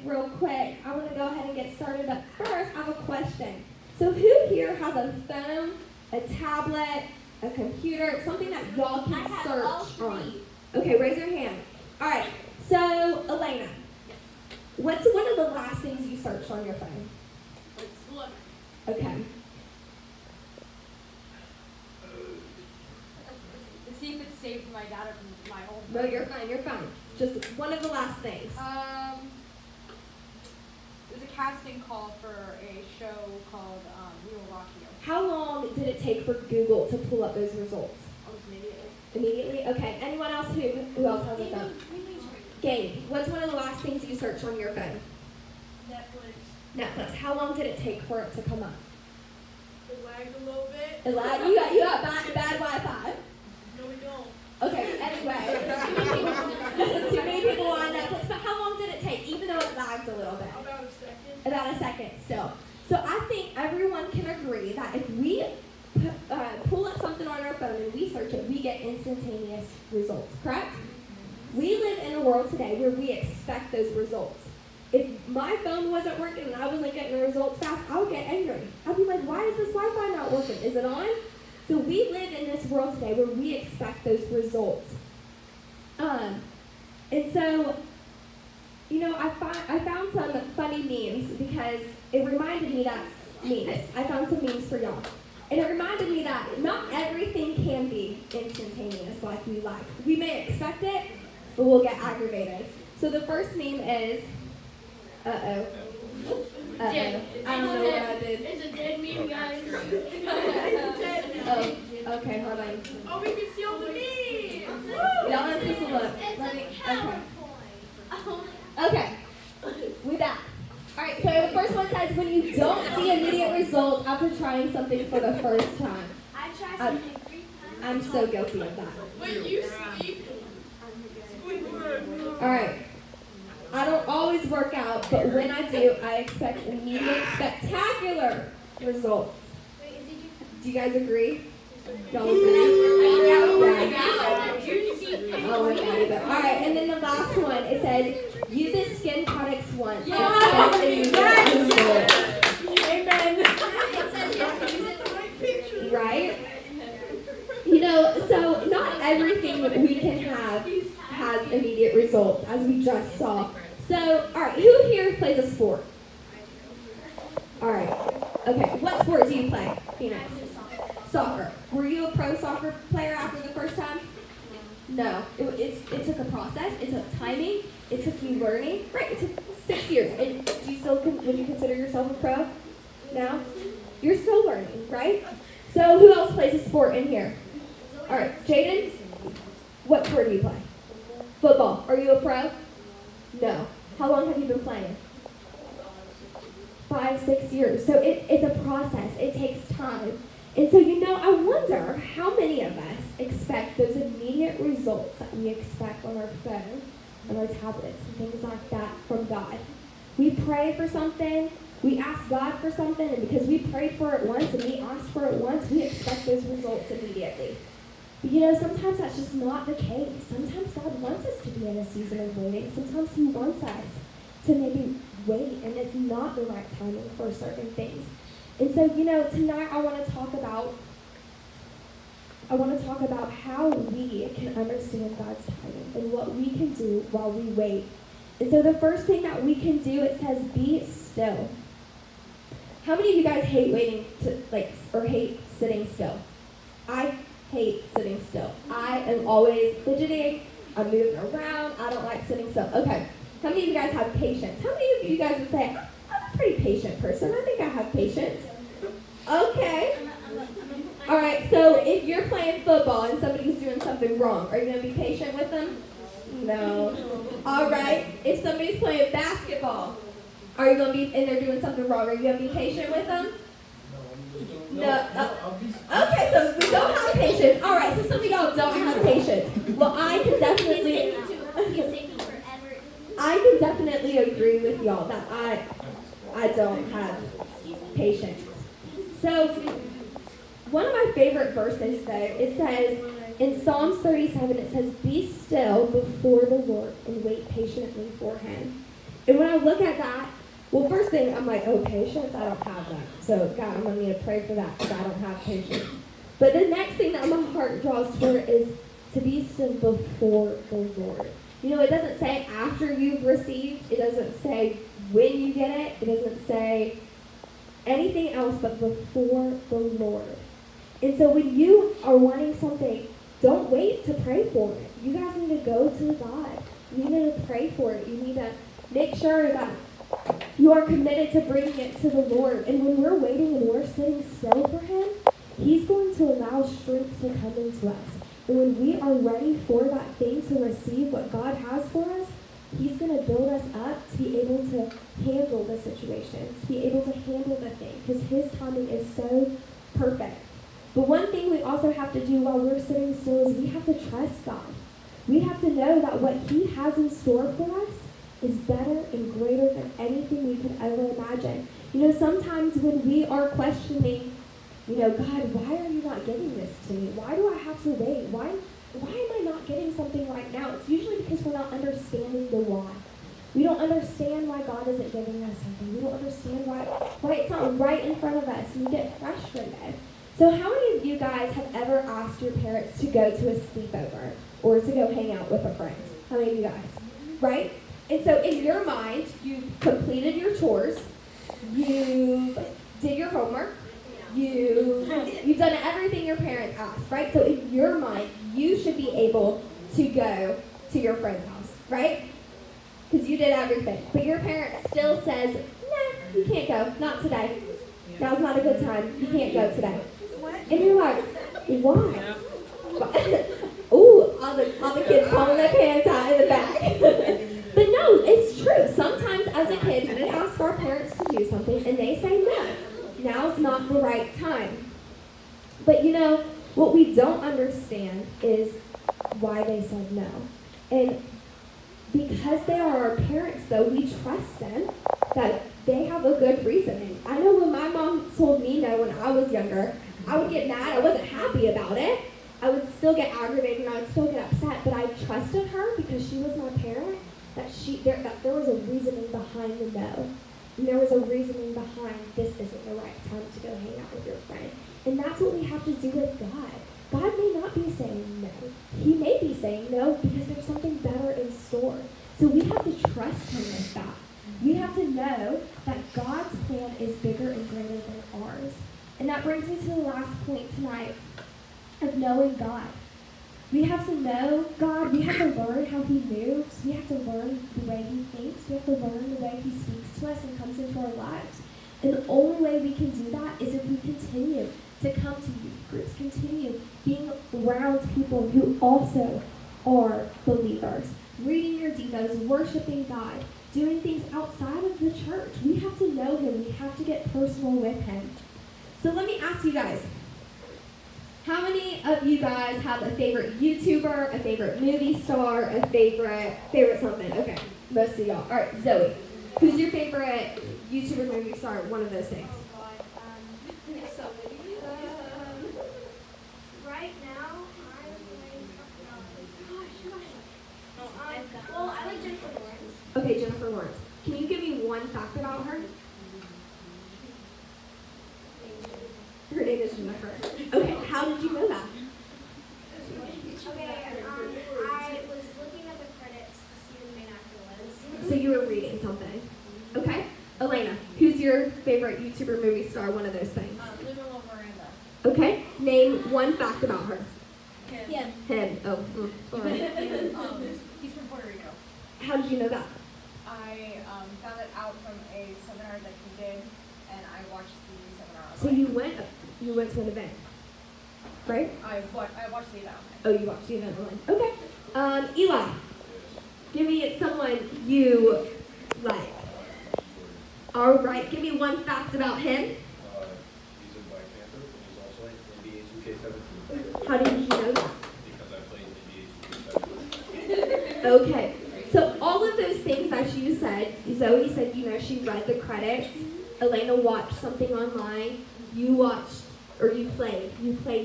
Real quick, I want to go ahead and get started, but first I have a question. So who here has a phone, a tablet, a computer, something that y'all can search on? Okay, raise your hand. All right, so Elena, what's one of the last things you searched on your phone? Okay. To see if it's saved my data from my old phone. No, you're fine. Just one of the last things. It was a casting call for a show called We Will Rock You. How long did it take for Google to pull up those results? Almost immediately. Immediately? Okay. Anyone else who else has a phone? Gabe, what's one of the last things you search on your phone? Netflix. How long did it take for it to come up? It lagged a little bit. It lagged? You got bad Wi-Fi. No, we don't. Okay, anyway. Too many people on Netflix. But how long did it take, even though it lagged a little bit? About a second. About a second still. So I think everyone can agree that if we pull up something on our phone and we search it, we get instantaneous results, correct? We live in a world today where we expect those results. If my phone wasn't working and I wasn't getting the results fast, I would get angry. I'd be like, why is this Wi-Fi not working? Is it on? So we live in this world today where we expect those results. And so, you know, I found some funny memes because it reminded me that I found some memes for y'all. And it reminded me that not everything can be instantaneous like we like. We may expect it, but we'll get aggravated. So the first meme is, I don't know what I did. It's a dead meme, guys. Oh, okay, hold on. Oh, we can see all the memes. Y'all are supposed to look. Okay, we back. All right, so the first one says, when you don't see immediate results after trying something for the first time. I tried something 3 times. I'm so guilty of that. Wait, you see? All right. I don't always work out, but when I do, I expect immediate, spectacular results. Wait, is it Do you guys agree? Y'all agree? Yeah. Oh, my God. All right, and then the last one, it says, use this skin products once. Expect immediate results. Amen. Right? You know, so not everything that we can have has immediate results, as we just saw. So, all right, who here plays a sport? All right. Okay, what sport do you play, Phoenix? Soccer. Were you a pro soccer player after the first time? No. It took a process. It took timing. It took you learning. Right, it took 6 years. And do you still, would you consider yourself a pro now? You're still learning, right? So who else plays a sport in here? All right, Jaden, what sport do you play? Football. Are you a pro? No. How long have you been playing? 5, 6 years. So it's a process. It takes time. And so, you know, I wonder how many of us expect those immediate results that we expect on our phone, on our tablets, and things like that from God. We pray for something, we ask God for something, and because we prayed for it once and we asked for it once, we expect those results immediately. But you know, sometimes that's just not the case. Sometimes God wants us to be in a season of waiting. Sometimes He wants us to maybe wait, and it's not the right timing for certain things. And so, you know, tonight I want to talk about how we can understand God's timing and what we can do while we wait. And so the first thing that we can do, it says, be still. How many of you guys hate waiting or hate sitting still? I hate sitting still. I am always fidgeting. I'm moving around. I don't like sitting still. Okay. How many of you guys have patience? How many of you guys would say, I'm a pretty patient person. I think I have patience. Okay. All right, so if you're playing football and somebody's doing something wrong, are you going to be patient with them? No. All right, if somebody's playing basketball, are you going to be, and they're doing something wrong, are you going to be patient with them? No. Okay, so we don't have patience. All right, so some of y'all don't have patience. Well, I can definitely agree with y'all that I don't have patience. So one of my favorite verses, though, it says, in Psalms 37, it says, be still before the Lord and wait patiently for Him. And when I look at that, well, first thing, I'm like, oh, patience? I don't have that. So, God, I'm going to need to pray for that because I don't have patience. But the next thing that my heart draws for is to be still before the Lord. You know, it doesn't say after you've received. It doesn't say when you get it. It doesn't say anything else but before the Lord. And so when you are wanting something, don't wait to pray for it. You guys need to go to God. You need to pray for it. You need to make sure that you are committed to bringing it to the Lord. And when we're waiting and we're sitting still for Him, He's going to allow strength to come into us. And when we are ready for that thing to receive what God has for us, He's going to build us up to be able to handle the situations, to be able to handle the thing, because His timing is so perfect. But one thing we also have to do while we're sitting still is we have to trust God. We have to know that what He has in store for us is better and greater than anything we could ever imagine. You know, sometimes when we are questioning, you know, God, why are you not giving this to me? Why do I have to wait? Why am I not getting something right now? It's usually because we're not understanding the why. We don't understand why God isn't giving us something. We don't understand why it's not right in front of us, and we get frustrated. So how many of you guys have ever asked your parents to go to a sleepover or to go hang out with a friend? How many of you guys? Right? And so in your mind, you've completed your chores, you did your homework, you've done everything your parents asked, right? So in your mind, you should be able to go to your friend's house, right? Because you did everything. But your parent still says, nah, you can't go, not today. Now's not a good time, you can't go today. And you're like, why? Ooh, all the kids pulling their pants out in the back. But no, it's true. Sometimes as a kid, we ask our parents to do something and they say no. Now's not the right time. But you know, what we don't understand is why they said no. And because they are our parents, though, we trust them that they have a good reasoning. I know when my mom told me no when I was younger, I would get mad. I wasn't happy about it. I would still get aggravated and I would still get upset, but I trusted her because she was my parent, that there was a reasoning behind the no. And there was a reasoning behind this isn't the right time to go hang out with your friend. And that's what we have to do with God. God may not be saying no. He may be saying no because there's something better in store. So we have to trust Him with that. We have to know that God's plan is bigger and greater than ours. And that brings me to the last point tonight of knowing God. We have to know God. We have to learn how He moves. We have to learn the way He thinks. We have to learn the way He speaks to us and comes into our lives. And the only way we can do that is if we continue to come to youth groups, continue being around people who also are believers, reading your devos, worshiping God, doing things outside of the church. We have to know Him. We have to get personal with Him. So let me ask you guys, how many of you guys have a favorite YouTuber, a favorite movie star, a favorite something? Okay, most of y'all. All right, Zoe, who's your favorite YouTuber, movie star, one of those things? Right now, well, I like Jennifer Lawrence. Okay, Jennifer Lawrence. Can you give me one fact about her? Her name is Jennifer. Okay, how did you know that? Okay, I was looking at the credits to see who the main actor was. So you were reading something. Okay. Elena, who's your favorite YouTuber, movie star, one of those things? Lin-Manuel Miranda. Okay, name one fact about her. Him. Him. Oh, sorry. He's from Puerto Rico. How did you know that? I found it out from a seminar that he did, and I watched the seminar. So you went to an event, right? I watched the event. Oh, you watched the event online. Okay. Eli, give me someone you like. All right, give me one fact about him. He's in Black Panther, and he's also in NBA 2K17. How did you know that? Because I played NBA 2K17. Okay. So all of those things that you said, Zoe said, you know, she read the credits. Elena watched something online. You watched, or you played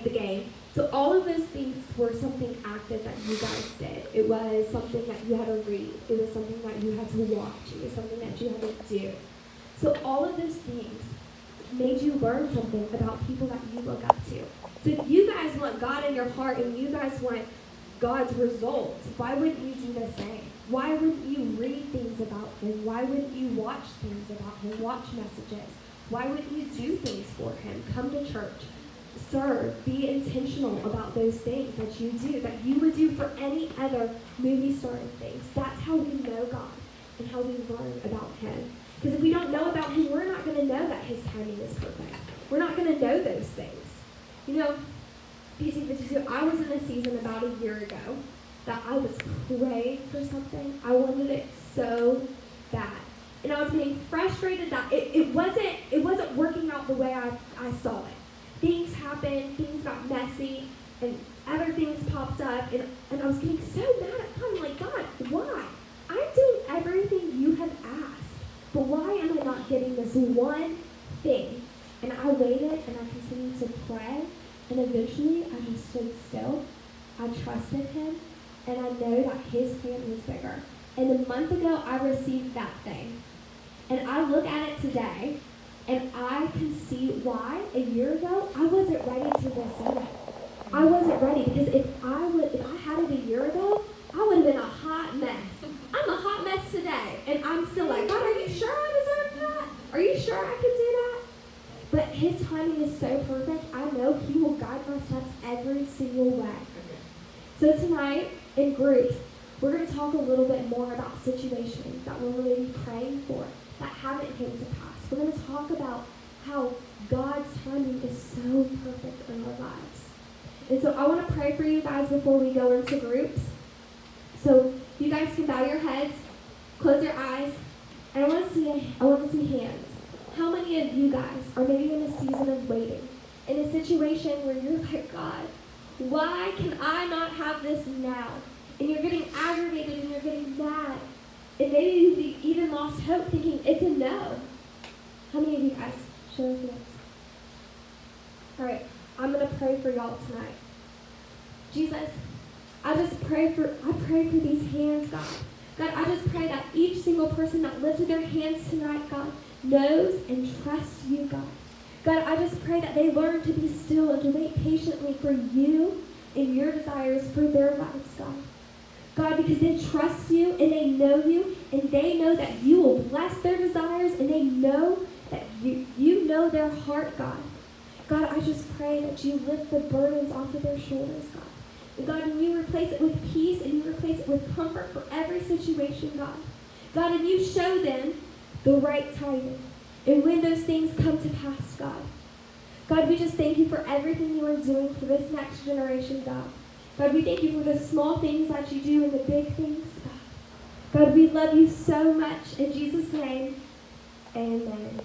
the game. So all of those things were something active that you guys did. It was something that you had to read. It was something that you had to watch. It was something that you had to do. So all of those things made you learn something about people that you look up to. So if you guys want God in your heart and you guys want God's results, why wouldn't you do the same? Why wouldn't you read things about him? Why wouldn't you watch things about him? Watch messages. Why wouldn't you do things for him? Come to church. Serve. Be intentional about those things that you do, that you would do for any other movie star and things. That's how we know God and how we learn about him. Because if we don't know about him, we're not going to know that his timing is perfect. We're not going to know those things. You know, P252, I was in a season about a year ago that I was praying for something. I wanted it so bad. And I was getting frustrated that it wasn't working out the way I saw it. Things happened, things got messy, and other things popped up, and I was getting so mad at God. I'm like, God, why? I'm doing everything you have asked, but why am I not getting this one thing? And I waited, and I continued to pray, and eventually I just stood still. I trusted him, and I know that his plan was bigger. And a month ago, I received that thing. And I look at it today, and I can see why a year ago I wasn't ready to receive it. I wasn't ready because if I had it a year ago, I would have been a hot mess. I'm a hot mess today, and I'm still like, God, are you sure I deserve that? Are you sure I can do that? But his timing is so perfect. I know he will guide my steps every single way. So tonight in groups, we're going to talk a little bit more about situations that we're really praying for that haven't came to pass. We're going to talk about how God's timing is so perfect in our lives. And so I want to pray for you guys before we go into groups. So you guys can bow your heads, close your eyes, and I want to see hands. How many of you guys are maybe in a season of waiting, in a situation where you're like, God, why can I not have this now? And you're getting aggravated and you're getting mad. And maybe you've even lost hope thinking it's a no. How many of you guys? Show your hands. All right, I'm going to pray for y'all tonight. Jesus, I pray for these hands, God. God, I just pray that each single person that lifted their hands tonight, God, knows and trusts you, God. God, I just pray that they learn to be still and to wait patiently for you and your desires for their lives, God. God, because they trust you and they know that you will bless their desires and they know that you know their heart, God. God, I just pray that you lift the burdens off of their shoulders, God. And God, and you replace it with peace and you replace it with comfort for every situation, God. God, and you show them the right timing. And when those things come to pass, God. God, we just thank you for everything you are doing for this next generation, God. God, we thank you for the small things that you do and the big things, God. God, we love you so much. In Jesus' name, amen.